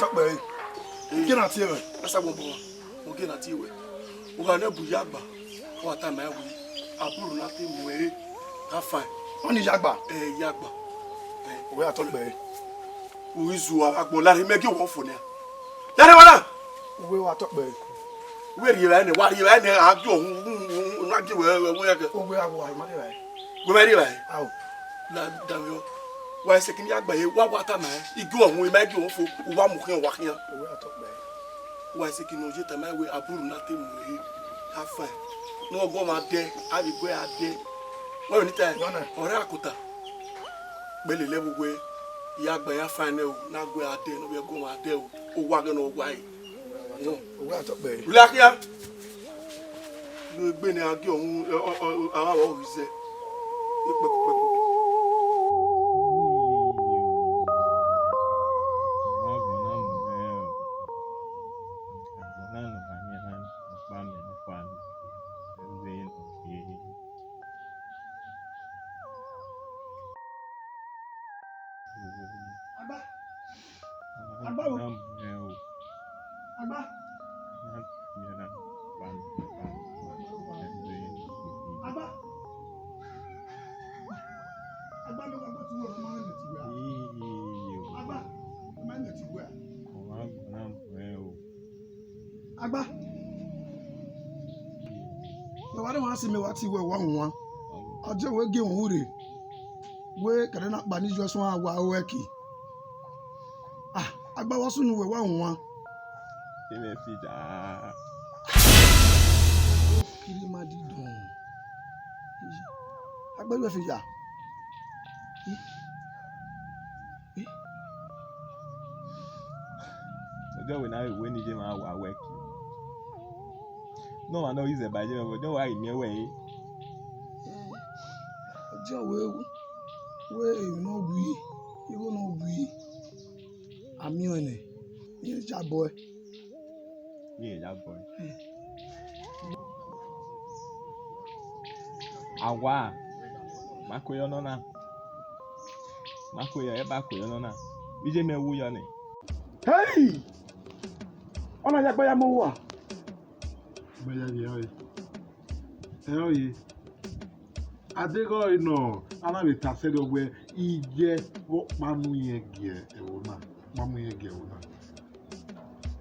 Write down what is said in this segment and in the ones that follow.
talk by. Get out here. That's a woman. We'll get at you. We're going to be Agba. What time I will. I put nothing away. Have fine. Only Agba. Agba. We are talk by. Who is you? Agba. Let him make you one for now. Let him we are talk by. Where you are, what you are, I do not give away. We are going. Go anyway. How? Damn. Why second Agba? What time? You go and we make you for one more walking. We are talk by. Why second you get a man with a bull nothing away. Have fine. No go my day. I will go out there. Well, anytime. Or Akuta. Belly level way. Yagba ya final. Now go out there. No, we are going out there. Oh, wagon or why. We are talk by. Black ya. You been a girl. I always say. Agba. No, I don't want to see me what you were one. I'll just work you woody. Where can I not banish just one while working? Ah, Agba was soon one. Agba, you have when I when you came out work. No, I know he's a bad but don't worry me away. Joe, you know, you will not be. I'm you, you're that boy. Yeah, that boy. Awa, Makoyo Nona. Makoyo, Ebakoyo Nona. We just may woo your name. Hey! On a Agba Yamowa. Adego ino ana be tase do we ije wo manu yege ewona mamu yege ewona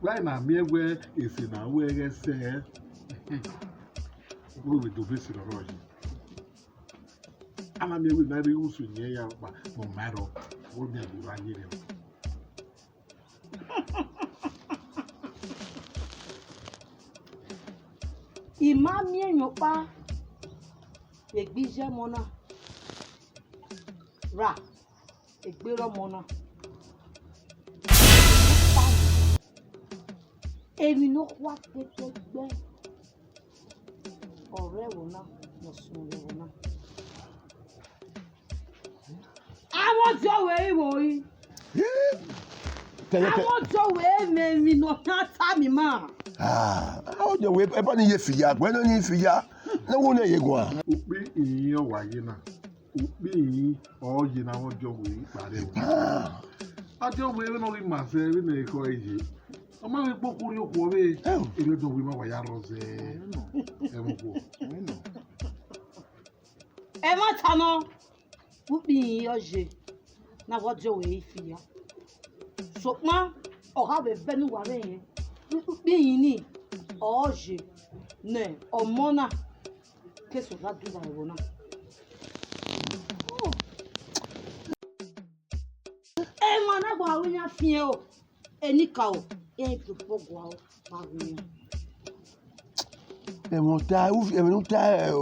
why na me we esi na we ge se we do be si ro yi ana me we na be usu nye ya pa mo maro wo me bu anyire Imami enyopa egbije mona ra egbero mona èmi no kwa tetegbe ọ̀rẹ́ wo na no sun wo na àwọn jowe wo yi àwọn jowe me no ta mi ma how the way eba ni ye fiya gbe no ni fiya na wo na ye gwa upi iyin waye na upi iyin oyi na won jo we pare o ajo we no ri ma se ri na ko eji o ma we pokuri oku we ere do we ma wa ya ro se e mo ko ẹ má tanná upi iyin oje na wo jowe fiya ṣùgbọ́n ọ̀gá we benu wa re yẹn upi iyin ni oje ne omona keso la duba wona ma na gwa we ya fie o enika o e fi pogwa o ma we e mo ta u e mo ta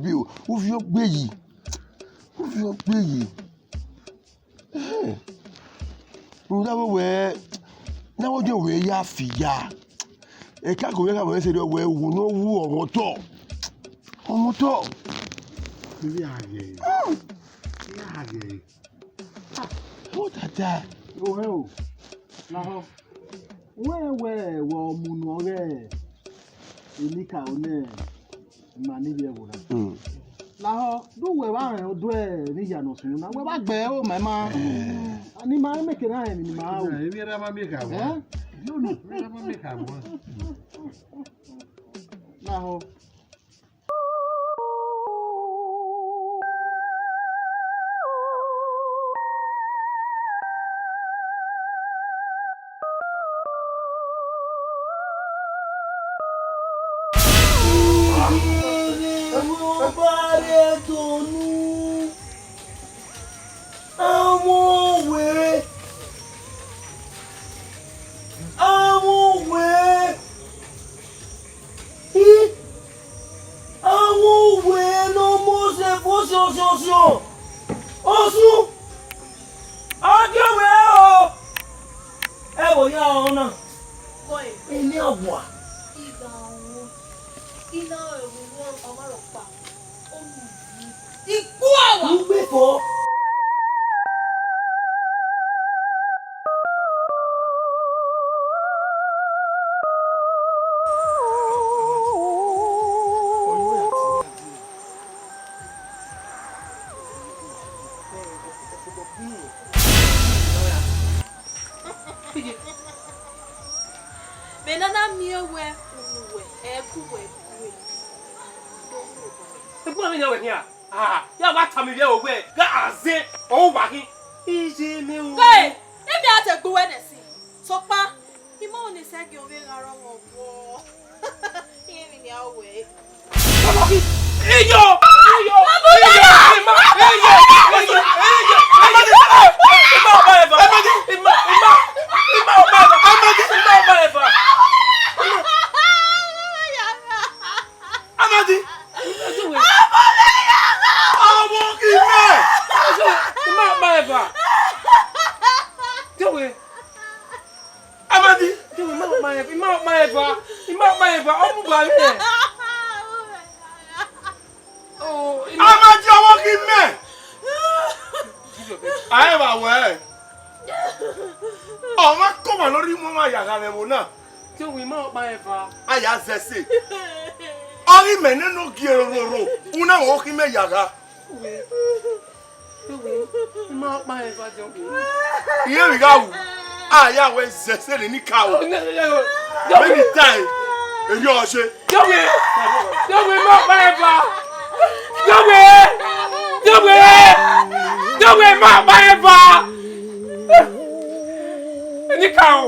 bi o fi o gbe yi o da we na wo jo we ya fiya e ka ko we ka bo se do we wu no wu ọmọ tó ri aye o tata o la ho we wo munu ore enika one ma ni bi e wo la ho do we wa ran odo e ni ya no sun na we ba gbe o ma ani ma ma make na ni ma o. Èmi era ma make àwọn. Yo no, era ma make àwọn. Na ho. Benana miewe uwe ekuwe. Ebu ami na we here. Ah, ya wa tami ye owe. Ga aze o wa hin. Ije mi o. Hey, emi ate gbowe nesi. Sopa, imo oni segi owe raro won wo. Yemi ni awe. Eyo! Eyo! Aya zese. Ori menenu gieroro. Una wo ki me yaga. Iye mi ga wu. Aya we zese ni ka wo. Many time. Ebi o se. Jowe ma pa efa. Jowe ma pa efa. Ni ka wo.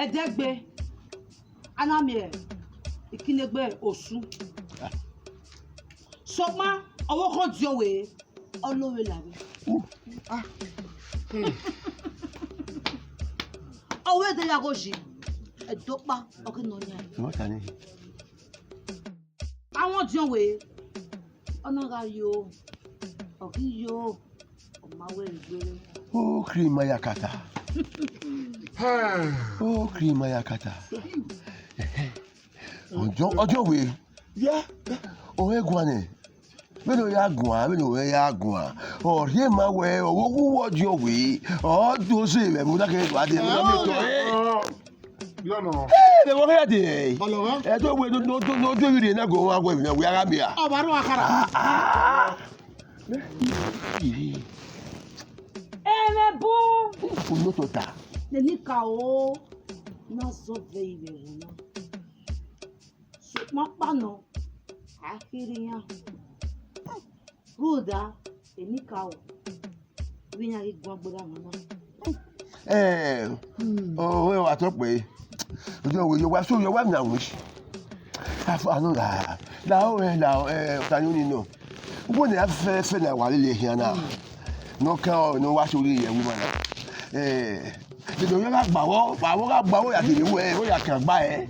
Edegbe anamie ikinegbe osu soma owo kan di owe olowe lawe owe de yagoji edopa okinonya àwọn di owe onaga yo okiyo omawe igbere o krima yakata. Oh, krima yakata. Ọjọ́ we. Ya. O egwane. Meno ya gwa, O rie ma we, o wo ọjọ́ we. O do se be mo da ke to ade mo to. Yo no. Be wo ya de. E to we no do wi na go wa gwa mi na we ara mi a. O baro akara. Bo. O no to ta. Nenika o na zo veive una. So mapano akirinya. Ruda enika o. Winya igwagboda mama. We wa to pe. Ojo we yo wa so yo wa na wi. Afa no la. Tanu ni no. Wo ni afe na wa le hian na. No kan no wa so ri ye wi ma na. Ìdòwú ká gbàwọ́ yàtì ìwé ó yà kàn gbá ẹ.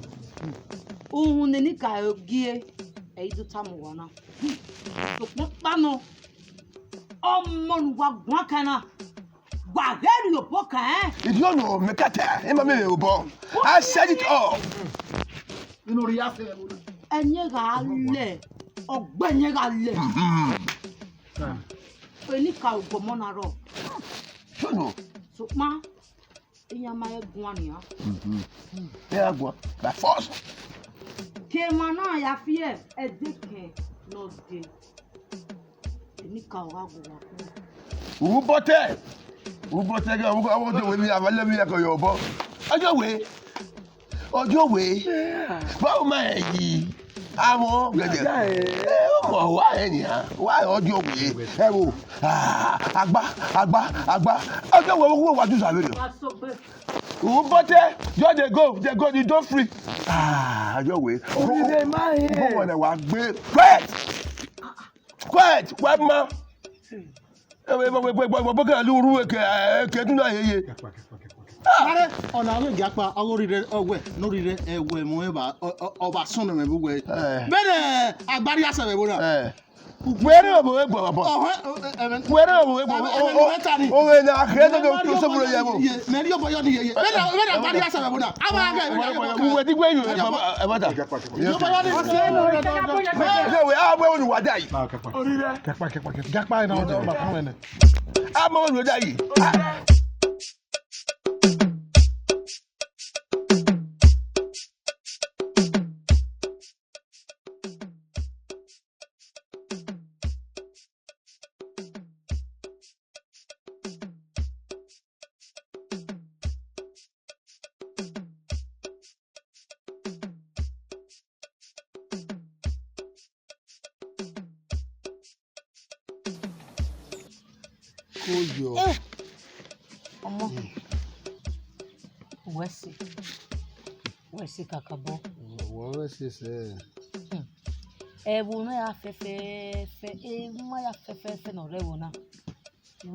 Ohun ní ká gíé do tamuana. So pano. Mon wa guacana. Guagerio boca, eh? If you know, Mekata, Emma, I said it all. You know the after. And you got le. Or when you got le. Any cow go monaro. You know. So, ma, in your my guania. There go. By force. Came on, I fear a dick, no day. Any cow go. Who bought it? Who bought it? I want to win. I love you like your boy. On your way. On your way. But my. I'm all ready. Why anyhow? Why on your way? Agba. I don't know what to say. Who bought it? Just they go, you don't free. Your way. Quiet, what man? Ọ̀nà àwọn ìjàpá ọlọ́rìrẹ ọwẹ́ lóríire ẹ̀wẹ̀ mọ́ ẹ̀bà ọba sọ́nà mẹ́bí wẹ̀. Bẹ́ẹ̀ agbárí àṣà mẹ́bí náà. Where are we going? Where are we going? Oh, and I can't go to some of the many of you. Bẹ́ẹ̀ agbárí àṣà mẹ́bí náà. Àwọn where the way you about that? I'm going to die. I'm going to die. Koyo. Ọmọ. Wẹ́sì kakabo. Wẹ́sì sẹ́. Ẹ̀wù náà yà fẹ́fẹ́fẹ́. Ẹ̀wù náà yà fẹ́fẹ́fẹ́ náà lẹ́wọ̀ náà.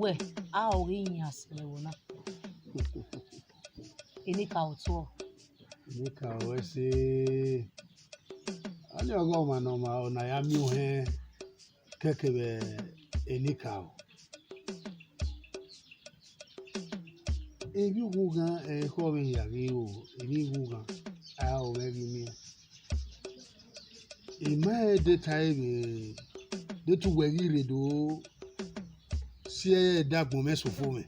Wẹ̀ á ò rí yìn àsì lẹ́wọ̀ náà. Ẹni ka ọ̀tọ̀. Ẹni ka wẹ́sì. Ani ọgọ́ ọ̀ma náà ọ̀nà ya mi ò hẹ́ kẹ́kẹ́ bẹ̀ ẹni ka ọ̀. Ebi wugan ko be yari o ebi wugan a o me bi mi e ma de time de tu weri re do si e dagbon me so fo me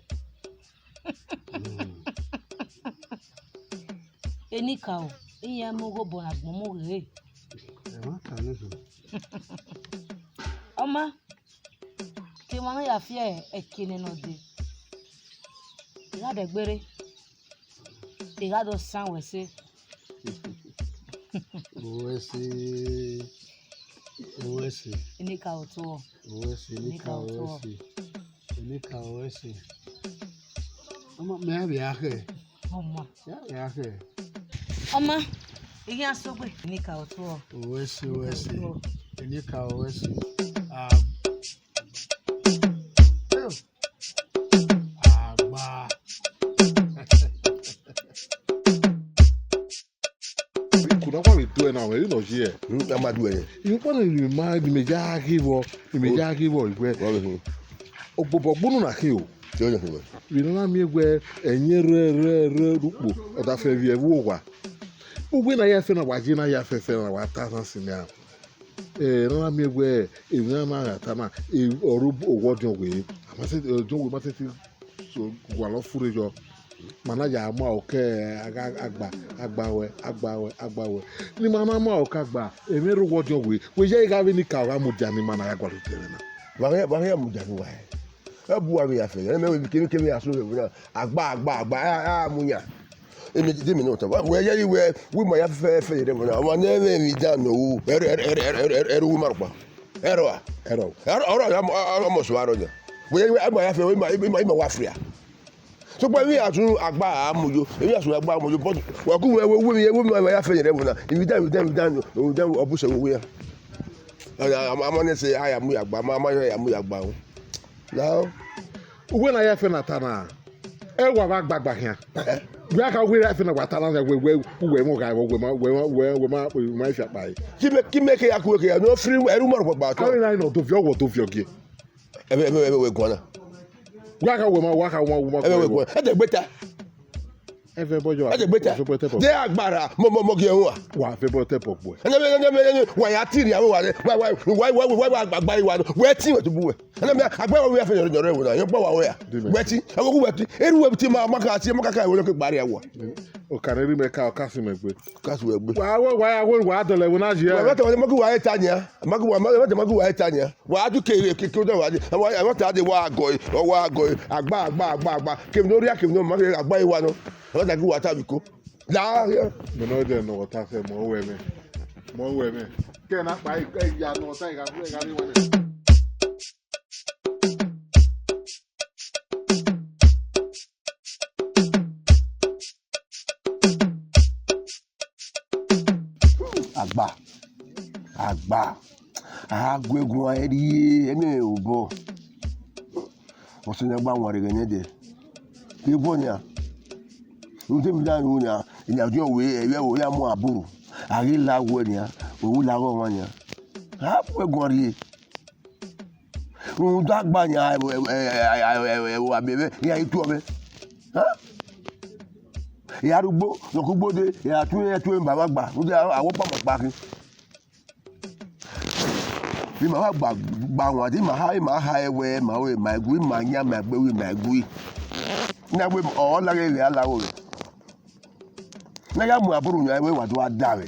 eni ka o iye mo go bon agbon mo re e ma ta ni so oma ke mo ya fi e kini no de de gbere ìgá do san wẹ̀sẹ̀. Wẹ̀sẹ̀. Enika ọ̀tọ̀. Wẹ̀sẹ̀ enika wẹ̀sẹ̀. Ọmọ mi á bẹ̀ akẹ́. Ọmọ. Yá bẹ̀ akẹ́. Ọmọ ìyá asogbe. Enika ọ̀tọ̀. Wẹ̀sẹ̀ enika wẹ̀sẹ̀. Now, you know, here. I'm not doing it. You want to remind me, we don't know where and you're or that fair war. When I have been a wagina, I have been a thousand now. No, me where if Nana or Rub or what your way. I must say, don't matter so well off for your. Manager ma oke agbawe ni mama ma okagba emeru wojo we je ga bi ni ka wa mu jani mana ya gwaru tere na wa ya mu jani wa ebu wa ya fe me we kemi aso we na agba munya emi di mi no to we ye we mo ya fe de mo na o na mi dan no eru marpa ero ya mo so aro je we mo ya fe we mo wa fria so pa we atun agba amujo ebi asun agba amujo but wa ku we mi ya fe yere mo na if dan obuse we ya amone say I am agba mama ya mu agba o now when I have na tana e wa agba hia Where can we have in a Watana where more guy where my shop by? Keep making a quick, no free rumor about how I know to your what of your gear. every corner. Where can we walk out one woman? That's better. Everybody, That's better. They are bara, Momogia. Why, favorite pop boy. And then why I tell you why buy one wetting to boo. And then I go away for your way. Wetting, I go wet. Everywhere to my Macca will look at barrier. Or can I make our customer with? Because we're Why I won't water when I hear what I Magu Tanya, Magu Tanya. Why do you kick to the one? And why I want to add the war going or war going. Agba, came no reaction, no money, I buy one. What I go at Abico. Now, yeah. But no, they know what I say more women. More women. Can I buy a yard no thing? Agba. Agwegun eri ene obo. Wọ́n ní ẹgbàá wọn rẹ̀ gẹ̀ẹ́dẹ̀. Kí bọ́ ni à? Nti mi dan wo nya nya jo we ewe wo ya mu aburu ari la wo nya owu la ro wọn nya ha Agba Oririe un da gba nya wo abebe ya itu obe ha ya rugbo no kugbo de ya tu baba gba o de awo pa mo pa kin bi ma gba wọn di ma ha ewe ma we ma gui ma nya ma gbe wi ma gui na we o la re ala wo na ya mu aburu nya we wa do adare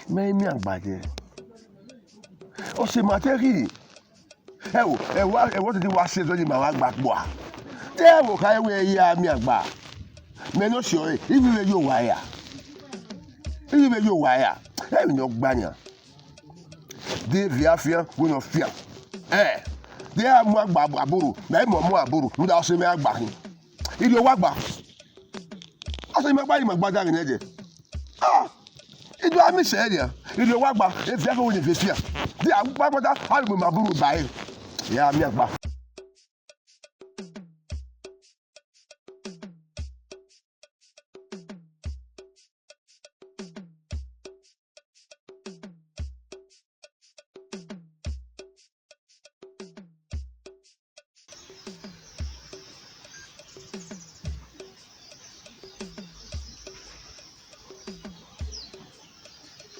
me mi agbaje o se materi e wo ti wa se so ni ma wa gba po a te wo ka we ya mi agba me no sure ibi we yo wa ya e mi no gba nya de viafia we no fia de amu agba aburu na mo aburu mu da o se me agba kin ile wa gba ase me gba ni magba da ni eje ido ami se dia ile wa gba e fi ko ni fe fia de agba pata ali mo aburu ba e ya mi agba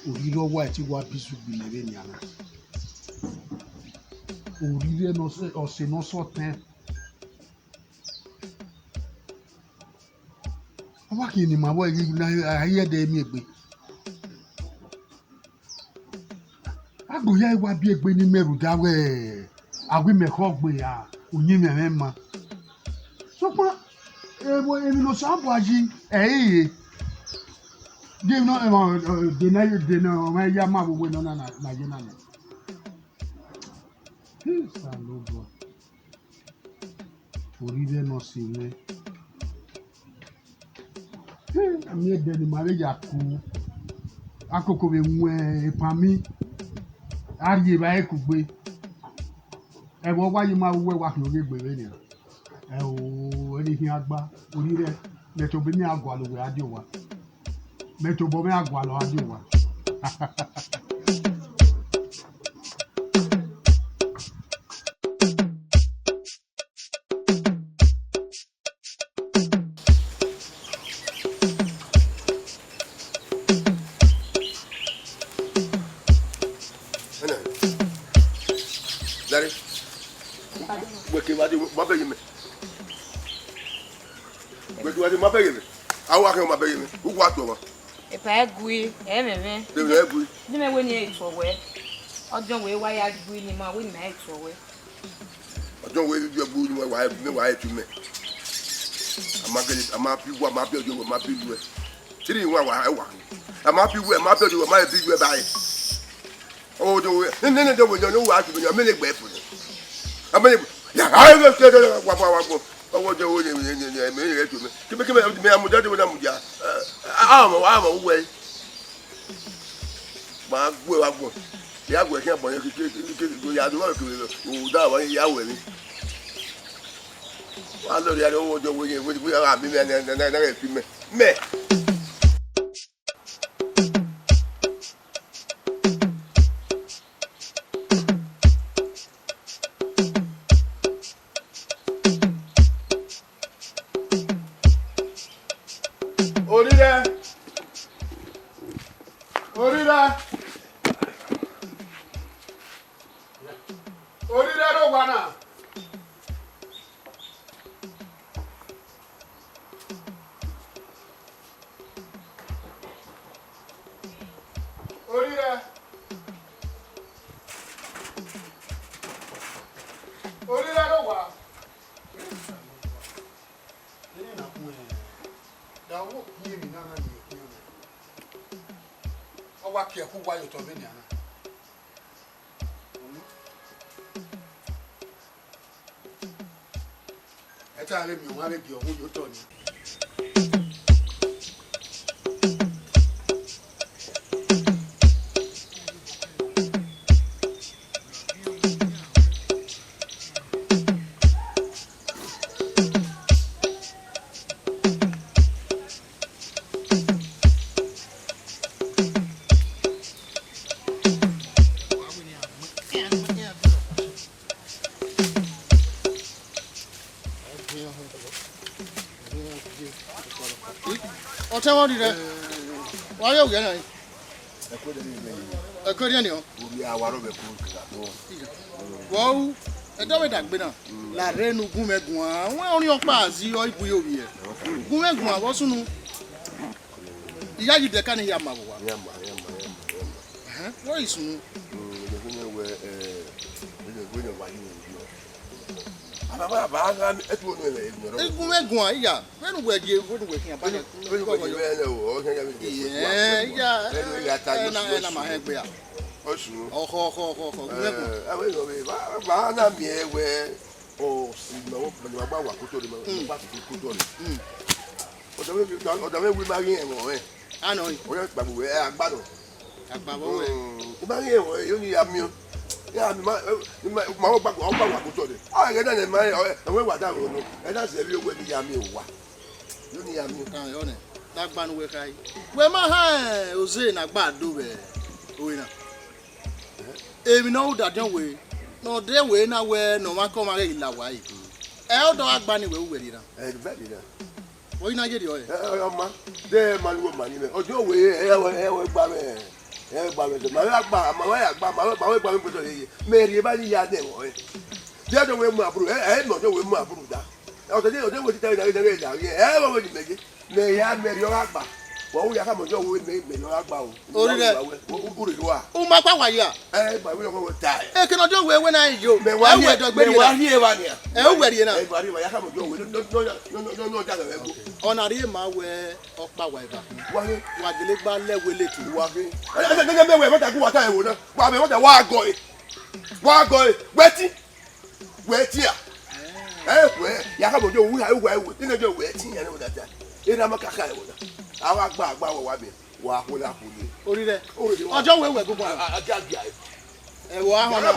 Oririe ọwọ́ ẹ̀ tí wàá bí ṣùgbọ́n lẹ́rẹ́ ní àná. Oririe ọ̀sẹ̀ náà sọ̀tẹ́. Ọba kì í ní màá wọ ayé ẹ̀dẹ̀ mi ègbè. Agbóyá ìwà bí ègbè ní mẹ́rù dáwẹ́ àwí mẹ́kọ́ gbé ya òyìn mẹ́rẹ́ ma. Sọ́pọ̀ èmi lọ sábà yí ẹ̀yẹ́. Give no deny my yama we no na jena na. Sa no go. Oririe no si me. Ami e de ni marriage aku. Akoko be nwe epami. Ari ba e kugbe. E wo wa yi ma we wa ki o gbe we ni. E o eni hin agba Oririe le to be ni agwa lo we adi wa. Meto bome agwa lo adi wa. Dari. Weke wadi mabe yime. Weke wadi mabe yime. Awa ke mabe yime. Ugwa to wa. Epa egui, ememe. De egui. Di me weni efowe. Ojon we wa ya gui ni ma we na efowe. Ojon we ju egui ni wa etu me. Amapi wa mapi ojo wa mapi lu e. Tiri wa ewa. Amapi wa mapi ojo wa mapi lu e bai. O do we. Nene de wo no wa atu me me le gbe fu ni. Amene ya ayo ke de wa go. Owo je wo ni me le tu me. Kime me amuja de wo na muja. Ama we. Ma gbe wa gbo. Ya gbo ke bo yen ke ya do ke o da wa ya we ni. Wa lo ri ari owo je wo yen wo abi me na fi me. Me. Oririe. Oririe. Oririe no wana. Oririe. Oririe no wa. Da wo kue mi na na ni kue. O wa ke ku wa yo to be ni ana. E ta le mi o wa le bi o mu yo to ni. Ọtẹ wọn di dẹ wọn yóò gẹ náà yìí. Ẹkọ díẹ̀ ni ọ. Obi awaro be ko kila to. Wọ́n ẹ̀dọ́wẹ̀ dàgbé náà làárẹ̀ nu gúnmẹ̀gùn àwọn orin ọ̀pá àzí ọ ìbú yóò yẹ gúnmẹ̀gùn àwọn súnú ìyá yìí dẹ̀ka ni ìyá màbọ̀ wá. Wọ́n yìí sùn. Gúnmẹ̀gùn ìyá fẹ́nu wẹ̀ di ewu wẹ̀ kí n bá yẹ kó ẹ̀nà máa hẹ́ gbé ya. Ọkọ gúnmẹ̀gùn. Bá náà mi ẹ wẹ ọ sí ìnáwó pẹ̀lú agbá wà kótó ni bá ti fi kótó ni. Ọ̀dọ̀ mi wí máa rí ẹ̀wọ̀n ẹ̀. Àná yìí. Ó yẹ gbàgbọ́ ẹ̀ agbádùn. Àgbàbọ̀ wẹ̀. Ó máa rí ẹ̀wọ̀n ẹ̀ yóò ní àmì ọ́. Yà mí máa wọ́n gbàgbọ́ ọgbà wà kótó ni. Àwọn ẹ̀gẹ́ náà ní máa ẹ̀wọ̀n ìwà dáhùn ọ̀nà ẹ̀ náà sì rí owó ẹ̀mí yà mí ò wà. Yóò ní àmì ọ́. Dagbanu wẹ̀ ká yìí. Wẹ̀ máa hàn ọ̀zẹ̀ nàgbà àdó wẹ̀ òwe náà. Èmi náà ó dàdán wẹ̀ náà dé wẹ̀ náà wẹ̀ náà wọ́n kọ́ máa rẹ̀ ìlà wáyé. Ẹ ó dọ̀ agbani wẹ̀ wẹ̀ nìyà. Ẹ bẹ́ẹ̀ ni náà. Wọ́n yín náà yé di ọ yẹ. Ọmọ dẹ́ máa ń wọ màní mẹ́ ọjọ́ òwe ẹ̀wọ̀ gbà mẹ́ ẹ̀wọ̀ gbà mẹ́ màá yà gbà màá gbà mẹ́ gbọ́dọ̀ yẹ mẹ́rin bá ní ya dẹ̀ wọ̀ ẹ́ bí ọjọ́ òwe mú àbúrò ẹ̀ mọ̀ ọjọ́ òwe mú àbúrò dá ọ̀tọ̀ òwe ti tẹ́ ìdáwé ẹ̀ wọ́n wọ́n ní mẹ́jẹ mẹ́yà mẹ́rin ọ̀rọ̀ àgbà wọ́n yà ká mọ̀jọ́ òwe mẹ́rin ọ̀rọ̀ àgbà o. Orí rẹ̀ o máa pa wàyí à. Ẹ gbà wíwọ́n kọ́ ta ẹ̀. Ẹ kí ni ọjọ́ òwe wẹ́ náà yìí o. Ẹ wẹ̀ dọ̀gbẹ́ ni yẹn. Ẹ ó wẹ̀ yẹn náà. Ẹ gbà wíwọ́n yà ká mọ̀jọ́ òwe lọ́jọ́ àgbà ẹ̀ gbó. Ọ̀nà àríyé máa wẹ ọ̀pá wà ìbà. Wàgìlẹ̀ gbá lẹ́wẹ̀ lẹ́tù. Ẹ mẹ́wẹ̀ mẹ́ta kú wàtá ẹ̀wò náà wà mẹ́ mẹ́ta wà á gọ̀ ẹ̀ wẹ́tí à. Ẹ wẹ́ yà ká mọ̀jọ́ òwe ẹ̀wò nínú ọjọ́ òwe ẹ̀tí yẹn ní dada ẹ̀ ní àmọ́ kàkà ẹ̀wò náà àwọn àgbà wọ̀ wá bẹ̀ wà á kólé àkólé. Orí rẹ̀ ọjọ́ wo wẹ̀ gbogbo àwọn. Ẹ̀wọ̀ ahọ́n náà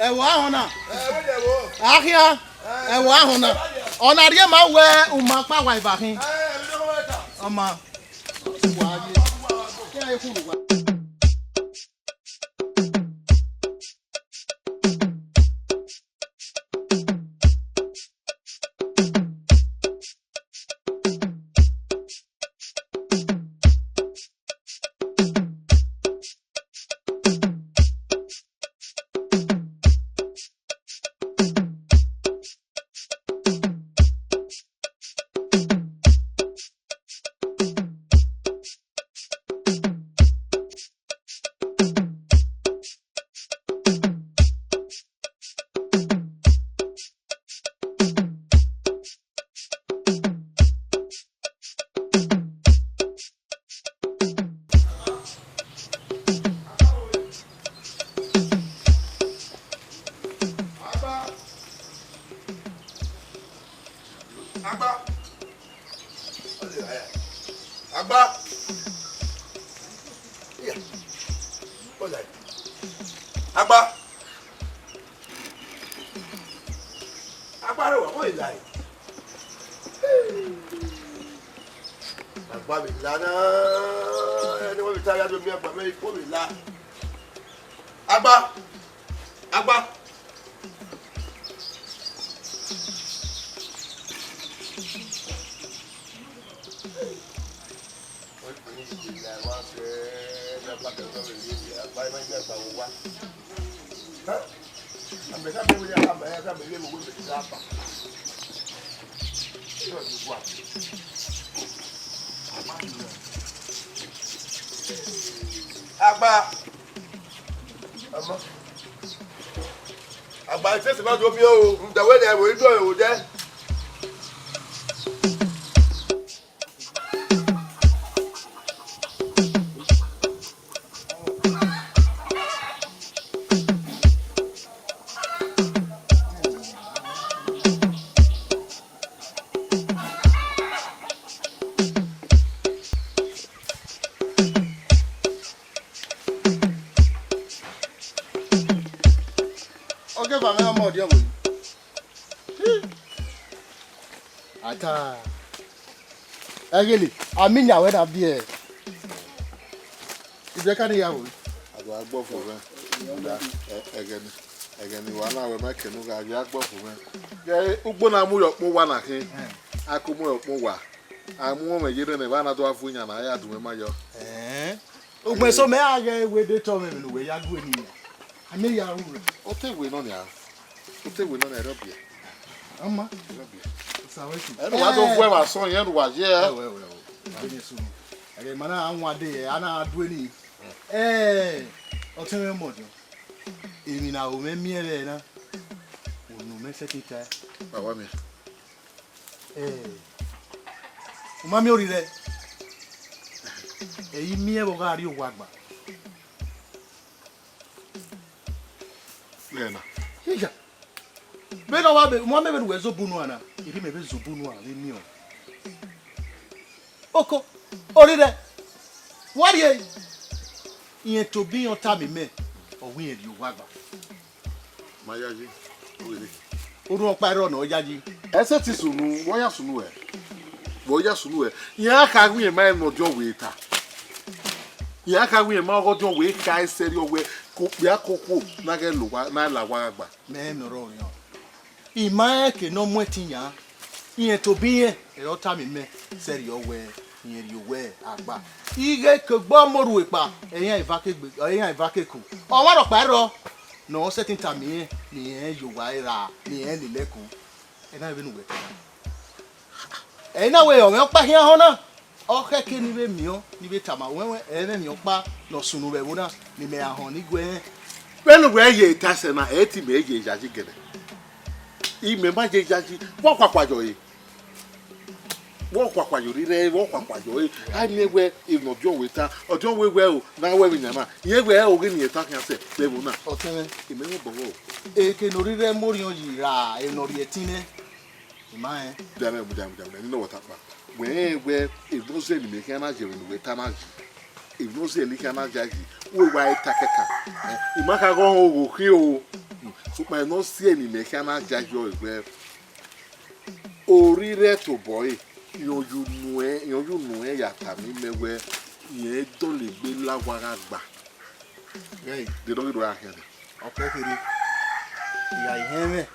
ẹ̀wọ̀ ahọ́n náà àkíyá ẹ̀wọ̀ ahọ́n náà ọ̀nà àríyé máa wẹ ọmọ apá wà ìbàkín ọmọ wà á yé kí ẹ kúrò wá. Agba. Agba. Agba rẹ̀ wà wọ́n ìlà yìí. Agba mi la na. Ẹni wọ́n fi táyà tó mi Agba mi kó mi la. Agba. Agba. Agba. Agba ìfẹsẹ̀ máa dùn mí o. Ǹjẹ́ ni ẹ̀wọ̀n ìjọ ìwò jẹ́? Ata. Egeli, aminya we na bie. Ibe kan ya wo. Agba gbọ́ fún mi. Egeni wa na we make nu ga agba gbọ́ fún mi. Ge ugbo na mu yo po wa na kin. Akumu yo po wa. Amu me jire ne ba na to afu nya na ya du me ma yo. Ugbo so me age we de to me no we ya go ni. Ami ya ru. O te we no ni a. O te we no na ero bia. Ama. Ẹnu wa tó fún ẹ máa sọ yẹn wà yẹ. Ẹ̀rẹ̀ mọ̀ náà àwọn adé yẹ àná adúlé ni. Ọtí mi mọ̀ jù. Èmi náà ò mẹ́mí ẹ̀rẹ̀ náà. Ònù mẹ́sẹ̀ kíkà. Bàbá mi. Màmá mi ò rí rẹ̀. Èyí mí ẹ̀ bọ̀ ká rí òwò àgbà. Lẹ́nà. Yíyà. Bẹ́ẹ̀ náà wà bẹ́ẹ̀ mọ́ mẹ́bẹ̀rù wẹ̀ zó bunu àná. Èyí mẹ́bẹ̀ zó bunu àná lé ní ọ̀. Oko orí rẹ̀ wá rí ẹ̀ ìyẹn tó bí yàn tá mi mẹ́ ọ̀wé ẹ̀ rí òwò àgbà. Máa yá jí. Orun ọ̀pá ẹ̀rọ ọ̀nà ọ̀yá jí. Ẹsẹ̀ ti sùnù wọ́n yà sùnù ẹ̀. Wọ́n yà sùnù ẹ̀. Ìyẹn aka wí ẹ̀ máa ń nọjọ́ wèé ta. Ìyẹn aka wí ẹ̀ máa ń rọ́jọ́ wèé ká ẹsẹ̀ rí ọwẹ́ kó pé àkókò náà là wá àgbà. Mẹ́ẹ̀ nọ̀rọ̀ yàn. Ìmọ̀ ẹ̀ kè náà mú ẹ̀ ti yàn án. Ìyẹn tó bí yẹn ẹ̀rọ tá mi mẹ́ sẹ́rí ọwẹ́ ìyẹn rí ọwẹ́ àgbà. Ige kò gbọ́ mọ́rù ìpa ẹ̀yìn ìvákẹ́kù. Ọwọ́ rọ̀ pẹ́rọ náà sẹ́tì tà mí yẹn nìyẹn Yorùbá ra nìyẹn lè lẹ́kùn. Ẹ̀ náà ìbínú wẹ̀ tẹ̀lé. Ẹ̀yin náà wẹ̀ ọ̀rẹ́ pa híán hàn náà. Ọ̀kẹ́kẹ́ níbẹ̀ mìíràn níbẹ̀ tàmà wẹ́wẹ́ ẹ̀rẹ́ mìíràn pa lọ sùnù rẹ̀ wọ́n náà níbẹ̀ àhàn nígbẹ́. Bẹ́ẹ̀ni wẹ́ yẹ ìtasẹ̀ náà ẹ̀ ti mẹ́ yẹ ìyájí gẹ̀rẹ́. Ìmẹ̀ má jẹ ìyájí wọ́n pàpàjọ yìí. Wọ́n pàpàjọ rí rẹ̀ wọ́n pàpàjọ yìí. Á ní ẹgbẹ́ ìnàjọ́ òwe ta ọjọ́ òwe wẹ́ o náà wẹ́ mi nyàmá. Ìyẹn wẹ́ òwe nìyẹn tá kí n sẹ̀ lẹ́wọ̀n náà. Ọ̀tẹ́rẹ́ ìmẹ̀ yẹn bọ̀ wọ́. èké nori rẹ̀ móríyàn yìí ra ẹ̀nọ̀rì ẹ̀tí nẹ́ ìmá ẹ̀. Dàmẹ́ nínú wọ́n ta pa. Wẹ́n wẹ́ ìdúrósẹ̀ ni mẹ́kẹ́ náà jẹ̀rẹ̀ ìwé tá náà jì. Ìdúrósẹ̀ ní kí a náà jà jì. Wọ́n wá ẹ̀ ta kẹ́kà. Ìmákàgọ́ ọ̀hún òwò kí o. Sùpà ẹ̀ náà sí ẹ̀ ní mẹ́kẹ́ náà jà jọ ìwẹ́. Orí rẹ̀ tó bọ̀ yìí. Ìyànjú nù ẹ́ yàtà mí mẹ́wẹ́. Ìyẹn tó lè gbé láwárá gbà. Dídọ́gídọ́ àhẹ́rẹ́. Ọ̀pẹ́ kiri ìyá ìhẹ́rẹ́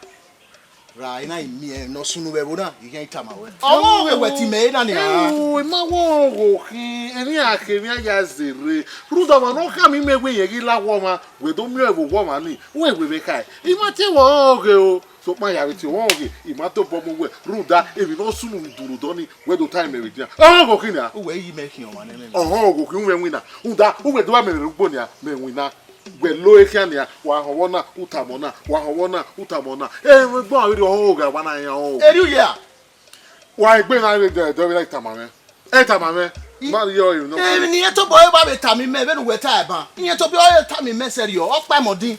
ra iná ìmí ẹ̀ lọ sunu bẹ̀ bọ́dà ìyẹn ìtàmà wẹ̀. Ọwọ́ ìwẹ̀ tì mẹ́ iná nìyà. Ẹ̀wọ̀ ìmá wọ́n wò kí ẹni àkèmí àyà zèrè. Rúdọ̀mọ̀ náà ká mi mẹ́wẹ́ yẹn kí láwọ́ ma wẹ̀dọ́ mi ẹ̀ wò wọ́ ma ní wọ́n ìwé mi ká ẹ̀. Ìmá tí wọ́n ọ̀gẹ̀ o tó pa yàrá tí wọ́n ọ̀gẹ̀ ìmá tó bọ́ mọ́ wẹ̀ rúdà èmi náà sunu dùrù dọ́ni wẹ́dọ̀ táì mẹ́rin díà. Ọ̀hún ògò kí ni à. Uwe yìí mẹ́kì ọ̀wà nẹ́mẹ́. Ọ̀hún ògò kí ń wẹ̀ wí nà. Uwe tó bá mẹ́rin gbó ni à mẹ́rin náà. Gbẹ̀ló ekia ni à wà hàn náà ùtàmọ̀ náà wà hàn náà ùtàmọ̀ náà. Gbọ́n àwọn ìdí ọ̀hún ògà wà náà yẹn ọ̀hún. Eri yẹ à. Wà ẹgbẹ́ náà lè dẹ̀ dọ́wọ́ láì tàmà mẹ́. Ẹ tàmà mẹ́. Má yọ ìrìn náà. Èmi ni ìyẹn tó bọ̀ ẹ bá mi tà mí mẹ́ bẹ́ẹ̀ ni wẹ̀ tá ẹ̀ bàn. Ìyẹn tó bí ọ tà mí mẹ́ sẹ́rí ọ ọ̀pá mọ̀dín.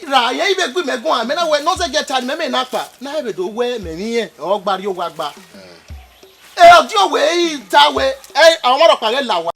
Ra yẹ ibẹ̀ gbé mẹ́gún à mẹ́nà wẹ̀ nọ́ọ̀sẹ̀ jẹ́ ta ni mẹ́mẹ́ náà pa. Náà ibẹ̀ tó wẹ́ mẹ́rin yẹn ọ̀gbárí ó wá gba. Ẹ ọdí òwe yìí ta wẹ̀ ẹ àwọn ọ̀rọ̀ pàrẹ̀ là wá.